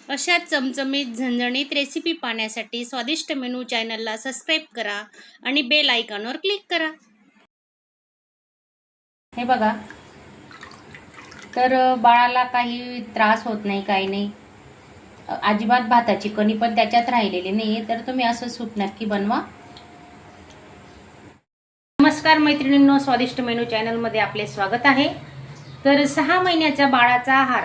अशा चमचमीत झणझणीत रेसिपी पाहण्यासाठी स्वादिष्ट मेनू चॅनलला सबस्क्राईब करा आणि बेल आयकॉनवर क्लिक करा। हे बघा, तर बाळाला काही त्रास होत नाही, काही नाही, अजिबात भाताची कणी पण त्याच्यात राहिलेली नाही, तर तुम्ही असं सूप नक्की बनवा। नमस्कार मैत्रिणींनो, स्वादिष्ट मेनू चॅनलमध्ये आपले स्वागत आहे। तर 6 महिन्याच्या बाळाचा आहार,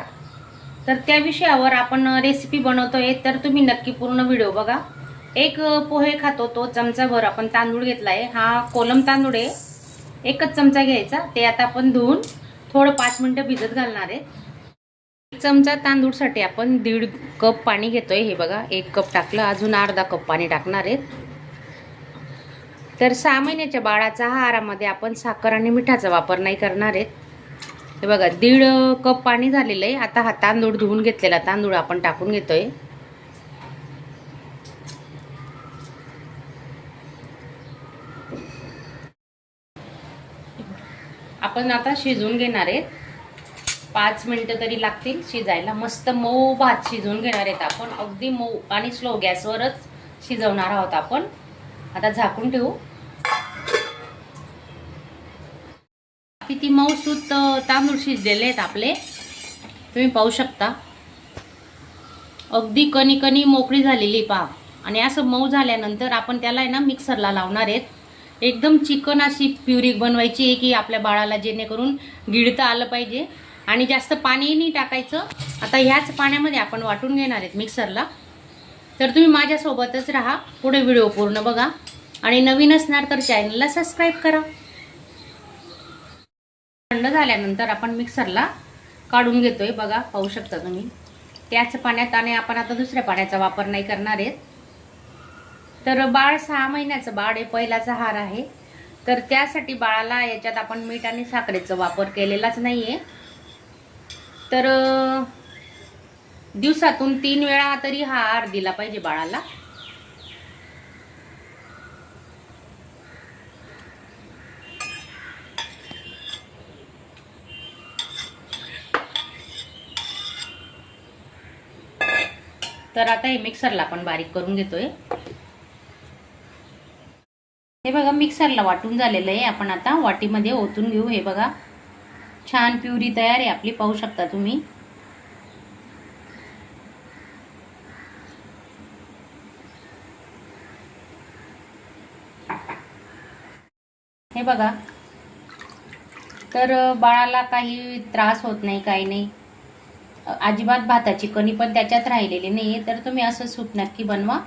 तर त्या विषयावर आपण रेसिपी बनवतोय, तर तुम्ही नक्की पूर्ण व्हिडिओ बघा। एक पोहे खातो तो चमचाभर आपण तांदूळ घेतलाय, हा कोलम तांदूळ आहे, एकच चमचा घ्यायचा। ते आता आपण धुवून थोडं 5 मिनिटं भिजत घालणार आहे। 1 चमचा तांदूळसाठी आपण 1.5 कप पाणी घेतोय। हे बघा, 1 कप टाकलं, अजून अर्धा कप पाणी टाकणार आहे। तर 6 महिन्याच्या बाळाच्या आहारामध्ये आपण साखर आणि मिठाचा वापर नाही करणार आहे। हे बघा, 1.5 कप पाणी झालेलं आहे। आता हा तांदूळ धुवून घेतलेला तांदूळ आपण टाकून घेतोय। आपण आता शिजवून घेणार आहेत, 5 मिनिटं तरी लागतील शिजायला। मस्त मऊ भात शिजवून घेणार आहेत आपण, अगदी मऊ आणि स्लो गॅसवरच शिजवणार आहोत आपण। आता झाकून ठेवू। किती मऊसूत तांदूळ शिजलेले आहेत आपले, तुम्ही पाहू शकता। अगदी कणी कणी मोकळी झालेली पहा। आणि असं मऊ झाल्यानंतर आपण त्याला आहे ना मिक्सरला लावणार आहेत। एकदम चिकन अशी प्युरी बनवायची आहे की आपल्या बाळाला जेणेकरून गिळता आलं पाहिजे, आणि जास्त पाणी नाही टाकायचं। आता ह्याच पाण्यामध्ये आपण वाटून घेणार आहेत मिक्सरला। तर तुम्ही माझ्यासोबतच राहा, पुढे व्हिडिओ पूर्ण बघा, आणि नवीन असणार तर चॅनलला सबस्क्राईब करा। थंड झाल्यानंतर आपण मिक्सरला काढून घेतोय, बघा पाहू शकता तुम्ही, त्याच पाण्यात। आणि आपण आता दुसऱ्या पाण्याचा वापर नाही करणार आहेत। तर बाळ 6 महिन्याचं बाळ आहे, पहिलाच आहार आहे, तर त्यासाठी बाळाला याच्यात आपण मीठ आणि साखरेचा वापर केलेलाच नाहीये। तर दिवसातून 3 वेळा तरी हा आहार दिला पाहिजे बाळाला। तर आता हे मिक्सरला आपण बारीक करून घेतोय। हे बघा, मिक्सरला वाटून झालेलं आहे, आपण आता वाटीमध्ये ओतून घेऊ। हे बघा, छान प्युरी तयार आहे आपली, पाहू शकता तुम्ही। हे बघा, तर बाळाला काही त्रास होत नाही, काही नाही, अजिबात भाताची कणी पण त्याच्यात राहिलेली नाही, तर तुम्ही असं सूप नक्की बनवा।